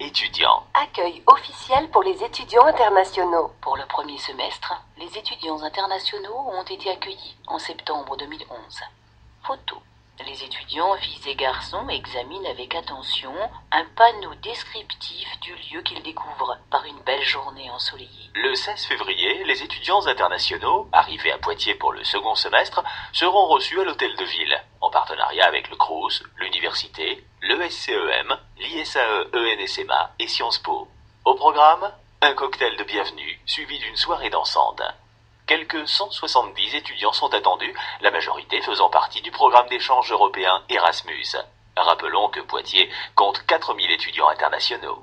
étudiants. Accueil officiel pour les étudiants internationaux. Pour le premier semestre, les étudiants internationaux ont été accueillis en septembre 2011. Photo. Les étudiants, filles et garçons, examinent avec attention un panneau descriptif du lieu qu'ils découvrent par une belle journée ensoleillée. Le 16 février, les étudiants internationaux, arrivés à Poitiers pour le second semestre, seront reçus à l'hôtel de ville, en partenariat avec le Crous, l'université, l'ESCEM, l'ISAE-ENSMA et Sciences Po. Au programme, un cocktail de bienvenue suivi d'une soirée dansante. Quelques 170 étudiants sont attendus, la majorité faisant partie du programme d'échange européen Erasmus. Rappelons que Poitiers compte 4000 étudiants internationaux.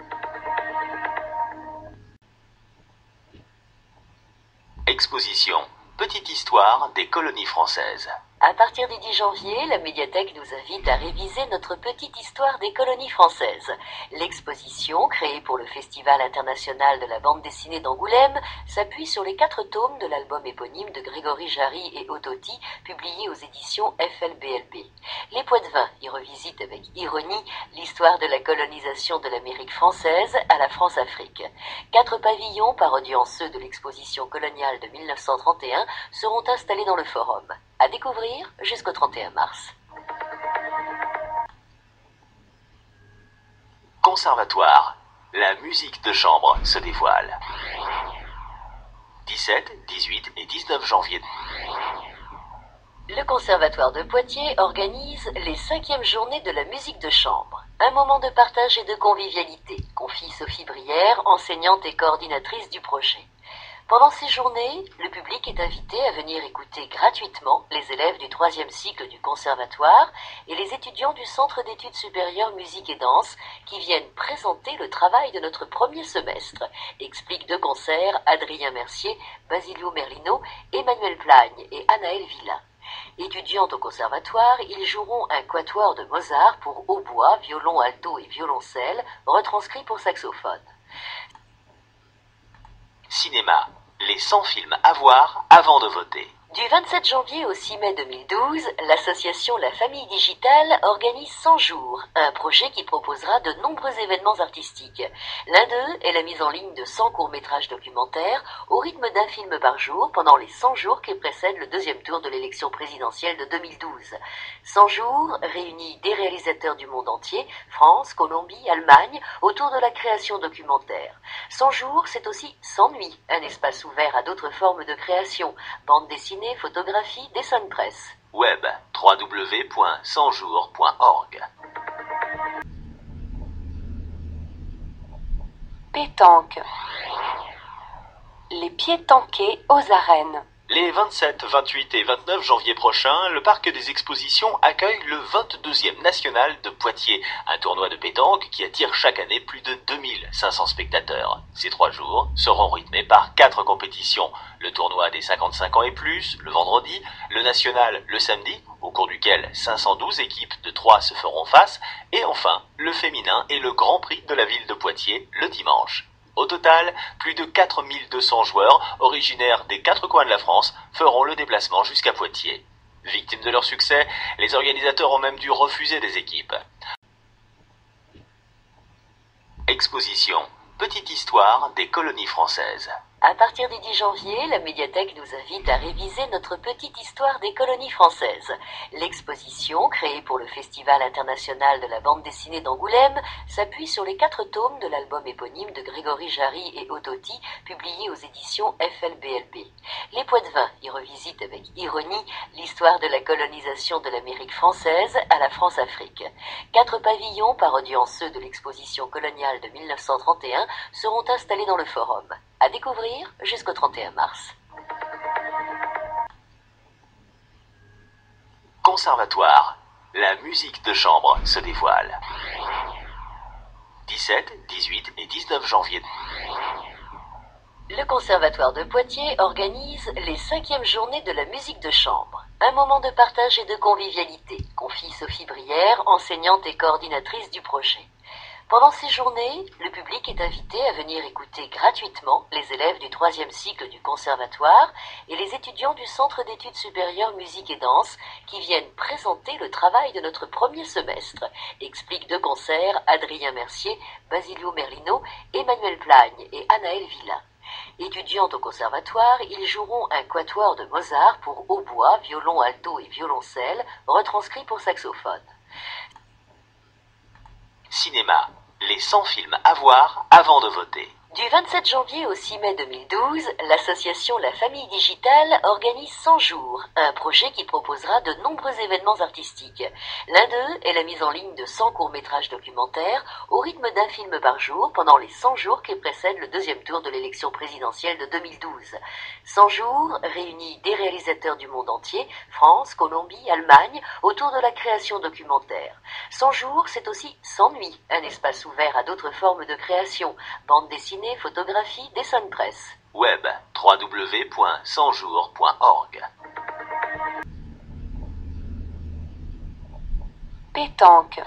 Exposition. Petite histoire des colonies françaises. À partir du 10 janvier, la médiathèque nous invite à réviser notre petite histoire des colonies françaises. L'exposition, créée pour le Festival international de la bande dessinée d'Angoulême, s'appuie sur les 4 tomes de l'album éponyme de Grégory Jarry et Ototi, publié aux éditions FLBLB. Les Poitevins y revisitent avec ironie l'histoire de la colonisation de l'Amérique française à la France-Afrique. 4 pavillons, parodiant ceux de l'exposition coloniale de 1931, seront installés dans le forum. À découvrir jusqu'au 31 mars. Conservatoire. La musique de chambre se dévoile. 17, 18 et 19 janvier. Le Conservatoire de Poitiers organise les 5e journées de la musique de chambre. Un moment de partage et de convivialité, confie Sophie Brière, enseignante et coordinatrice du projet. Pendant ces journées, le public est invité à venir écouter gratuitement les élèves du 3e cycle du Conservatoire et les étudiants du Centre d'études supérieures musique et danse qui viennent présenter le travail de notre premier semestre, expliquent de concert Adrien Mercier, Basilio Merlino, Emmanuel Plagne et Anaël Villa. Étudiants au conservatoire, ils joueront un quatuor de Mozart pour hautbois, violon alto et violoncelle, retranscrit pour saxophone. Cinéma. Les 100 films à voir avant de voter. Du 27 janvier au 6 mai 2012, l'association La Famille Digitale organise 100 jours, un projet qui proposera de nombreux événements artistiques. L'un d'eux est la mise en ligne de 100 courts-métrages documentaires au rythme d'un film par jour pendant les 100 jours qui précèdent le 2e tour de l'élection présidentielle de 2012. 100 jours réunit des réalisateurs du monde entier, France, Colombie, Allemagne, autour de la création documentaire. 100 jours, c'est aussi 100 nuits, un espace ouvert à d'autres formes de création, bande dessinée, photographie, dessin de presse. Web www.100jours.org. Pétanque. Les pétanqués aux arènes. Les 27, 28 et 29 janvier prochains, le Parc des Expositions accueille le 22e National de Poitiers, un tournoi de pétanque qui attire chaque année plus de 2500 spectateurs. Ces 3 jours seront rythmés par 4 compétitions. Le tournoi des 55 ans et plus, le vendredi, le national le samedi, au cours duquel 512 équipes de 3 se feront face, et enfin, le féminin et le Grand Prix de la ville de Poitiers le dimanche. Au total, plus de 4200 joueurs, originaires des 4 coins de la France, feront le déplacement jusqu'à Poitiers. Victimes de leur succès, les organisateurs ont même dû refuser des équipes. Exposition. Petite histoire des colonies françaises. À partir du 10 janvier, la médiathèque nous invite à réviser notre petite histoire des colonies françaises. L'exposition, créée pour le Festival international de la bande dessinée d'Angoulême, s'appuie sur les 4 tomes de l'album éponyme de Grégory Jarry et Ototi, publié aux éditions FLBLB. Les Poitevins y revisitent avec ironie l'histoire de la colonisation de l'Amérique française à la France-Afrique. 4 pavillons, parodiant ceux de l'exposition coloniale de 1931, seront installés dans le forum. À découvrir jusqu'au 31 mars. Conservatoire. La musique de chambre se dévoile. 17, 18 et 19 janvier. Le Conservatoire de Poitiers organise les 5e journées de la musique de chambre. Un moment de partage et de convivialité, confie Sophie Brière, enseignante et coordinatrice du projet. Pendant ces journées, le public est invité à venir écouter gratuitement les élèves du 3e cycle du conservatoire et les étudiants du Centre d'études supérieures musique et danse qui viennent présenter le travail de notre premier semestre, expliquent de concert Adrien Mercier, Basilio Merlino, Emmanuel Plagne et Anaël Villa. Étudiants au conservatoire, ils joueront un quatuor de Mozart pour hautbois, violon alto et violoncelle, retranscrit pour saxophone. Cinéma, les 100 films à voir avant de voter. Du 27 janvier au 6 mai 2012, l'association La Famille Digitale organise 100 jours, un projet qui proposera de nombreux événements artistiques. L'un d'eux est la mise en ligne de 100 courts-métrages documentaires au rythme d'un film par jour pendant les 100 jours qui précèdent le deuxième tour de l'élection présidentielle de 2012. 100 jours réunit des réalisateurs du monde entier, France, Colombie, Allemagne, autour de la création documentaire. 100 jours, c'est aussi 100 nuits, un espace ouvert à d'autres formes de création, bande dessinée, photographie, dessin de presse. Web www.100jours.org. Pétanque.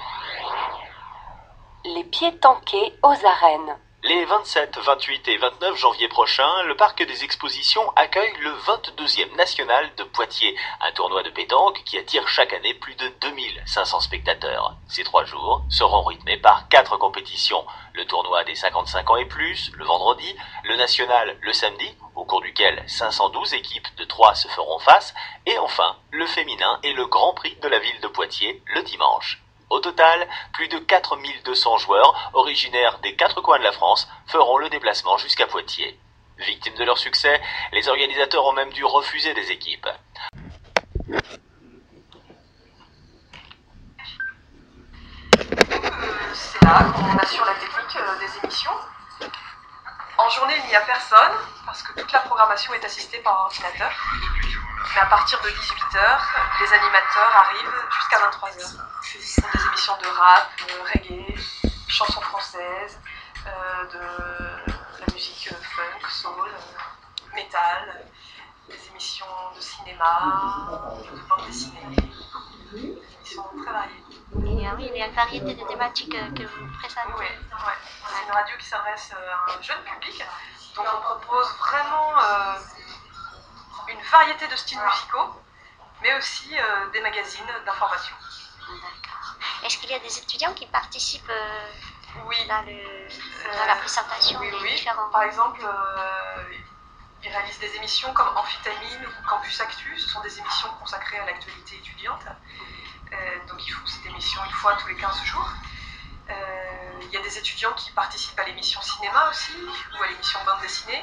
Les pétanqués aux arènes. Les 27, 28 et 29 janvier prochains, le parc des expositions accueille le 22e national de Poitiers, un tournoi de pétanque qui attire chaque année plus de 2500 spectateurs. Ces 3 jours seront rythmés par 4 compétitions. Le tournoi des 55 ans et plus, le vendredi, le national le samedi, au cours duquel 512 équipes de 3 se feront face, et enfin le féminin et le Grand Prix de la ville de Poitiers le dimanche. Au total, plus de 4200 joueurs, originaires des 4 coins de la France, feront le déplacement jusqu'à Poitiers. Victimes de leur succès, les organisateurs ont même dû refuser des équipes. C'est là qu'on assure la technique des émissions. En journée, il n'y a personne, parce que toute la programmation est assistée par ordinateur. Mais à partir de 18h, les animateurs arrivent jusqu'à 23h. Ce sont des émissions de rap, reggae, chansons françaises, de la musique funk, soul, métal, des émissions de cinéma, de bande dessinée, des émissions très variées. Et oui, il y a une variété de thématiques que vous présentez. Oui, ouais. C'est une radio qui s'adresse à un jeune public, donc on propose vraiment une variété de styles musicaux, mais aussi des magazines d'information. D'accord. Est-ce qu'il y a des étudiants qui participent Oui. dans la présentation Oui, des oui. différents... Par exemple, ils réalisent des émissions comme Amphitamine ou Campus Actu. Ce sont des émissions consacrées à l'actualité étudiante. Donc ils font cette émission une fois tous les 15 jours. Il y a des étudiants qui participent à l'émission cinéma aussi, ou à l'émission bande dessinée.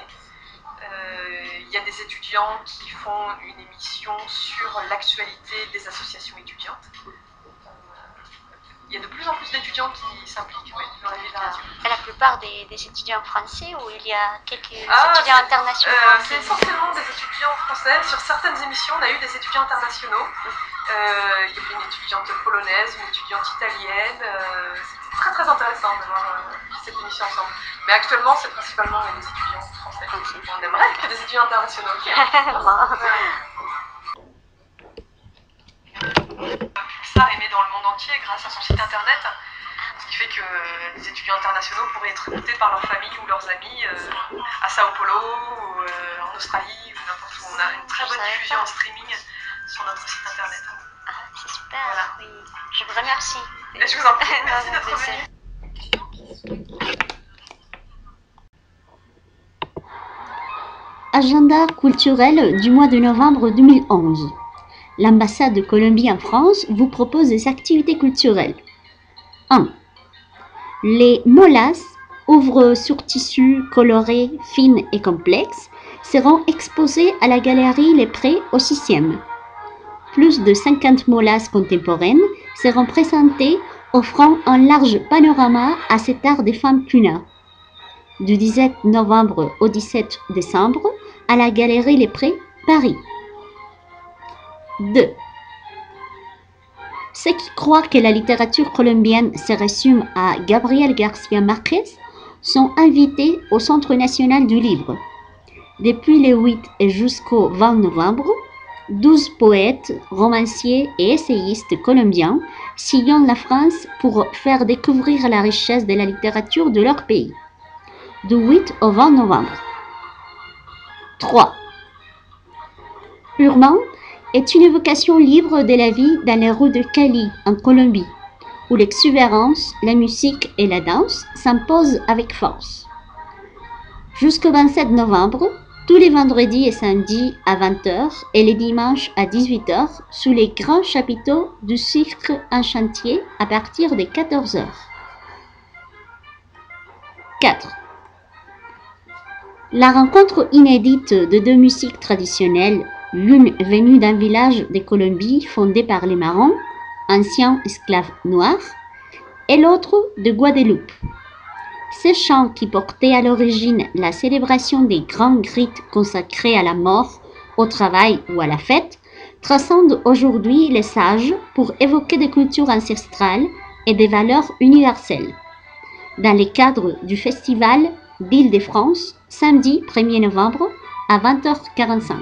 Il y a des étudiants qui font une émission sur l'actualité des associations étudiantes. Il y a de plus en plus d'étudiants qui s'impliquent dans la vie de la radio. Et la plupart des étudiants français ou il y a quelques étudiants internationaux C'est essentiellement des étudiants français. Sur certaines émissions, on a eu des étudiants internationaux. Il y avait une étudiante polonaise, une étudiante italienne. C'était très très intéressant de voir cette émission ensemble. Mais actuellement, c'est principalement des étudiants français. On aimerait que des étudiants internationaux. Pulsar est né dans le monde entier grâce à son site internet, ce qui fait que les étudiants internationaux pourraient être écoutés par leur famille ou leurs amis à Sao Paulo, ou en Australie, ou n'importe où. On a une très bonne diffusion en streaming sur notre site internet. Ah, c'est super, Voilà. oui. Je vous remercie. Et je vous en prie, merci d'être venu. Agenda culturel du mois de novembre 2011. L'ambassade de Colombie en France vous propose des activités culturelles. 1. Les molas, œuvres sur tissu colorées, fines et complexes, seront exposées à la galerie Les Prés au 6e. Plus de 50 molas contemporaines seront présentées, offrant un large panorama à cet art des femmes cunard. Du 17 novembre au 17 décembre, à la galerie Les Prés, Paris. 2. Ceux qui croient que la littérature colombienne se résume à Gabriel García Márquez sont invités au Centre national du livre. Depuis le 8 et jusqu'au 20 novembre, 12 poètes, romanciers et essayistes colombiens sillonnent la France pour faire découvrir la richesse de la littérature de leur pays. Du 8 au 20 novembre. 3. Urbain est une évocation libre de la vie dans les rues de Cali, en Colombie, où l'exubérance, la musique et la danse s'imposent avec force. Jusqu'au 27 novembre, tous les vendredis et samedis à 20h et les dimanches à 18h sous les grands chapiteaux du cirque en chantier à partir de 14h. 4. La rencontre inédite de deux musiques traditionnelles, l'une venue d'un village de Colombie fondé par les Marrons, anciens esclaves noirs, et l'autre de Guadeloupe. Ces chants qui portaient à l'origine la célébration des grands rites consacrés à la mort, au travail ou à la fête, transcendent aujourd'hui les sages pour évoquer des cultures ancestrales et des valeurs universelles. Dans le cadre du festival d'Île-de-France, samedi 1er novembre à 20h45.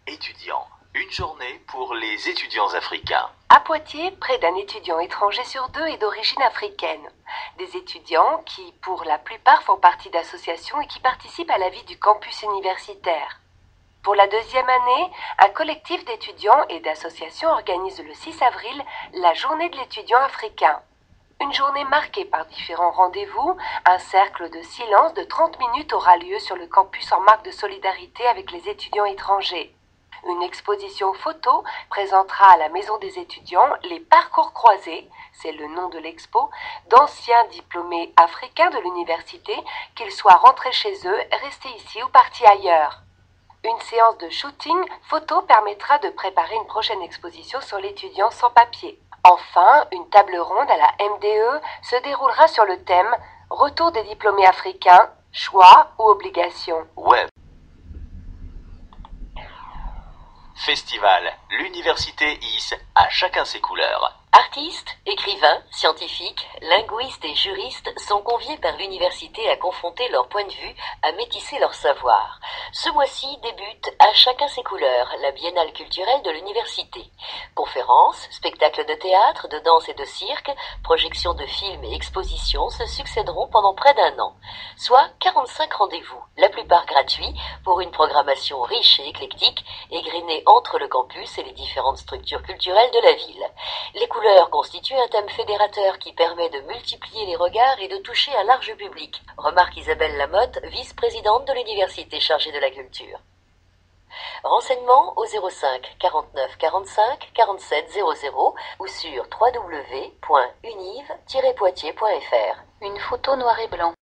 Étudiants. Une journée pour les étudiants africains. À Poitiers, près d'un étudiant étranger sur deux est d'origine africaine. Des étudiants qui, pour la plupart, font partie d'associations et qui participent à la vie du campus universitaire. Pour la deuxième année, un collectif d'étudiants et d'associations organise le 6 avril la journée de l'étudiant africain. Une journée marquée par différents rendez-vous, un cercle de silence de 30 minutes aura lieu sur le campus en marque de solidarité avec les étudiants étrangers. Une exposition photo présentera à la Maison des étudiants les parcours croisés, c'est le nom de l'expo, d'anciens diplômés africains de l'université, qu'ils soient rentrés chez eux, restés ici ou partis ailleurs. Une séance de shooting photo permettra de préparer une prochaine exposition sur l'étudiant sans papier. Enfin, une table ronde à la MDE se déroulera sur le thème « Retour des diplômés africains, choix ou obligation ». Web. Festival. L'université IS, à chacun ses couleurs. Artistes, écrivains, scientifiques, linguistes et juristes sont conviés par l'université à confronter leur point de vue, à métisser leur savoir. Ce mois-ci débute À chacun ses couleurs, la biennale culturelle de l'université. Conférences, spectacles de théâtre, de danse et de cirque, projections de films et expositions se succéderont pendant près d'un an, soit 45 rendez-vous, la plupart gratuits, pour une programmation riche et éclectique, égrenée entre le campus et les différentes structures culturelles de la ville. Les couleurs constituent un thème fédérateur qui permet de multiplier les regards et de toucher un large public, remarque Isabelle Lamotte, vice-présidente de l'université chargée de la culture. Renseignements au 05 49 45 47 00 ou sur www.univ-poitiers.fr. Une photo noir et blanc.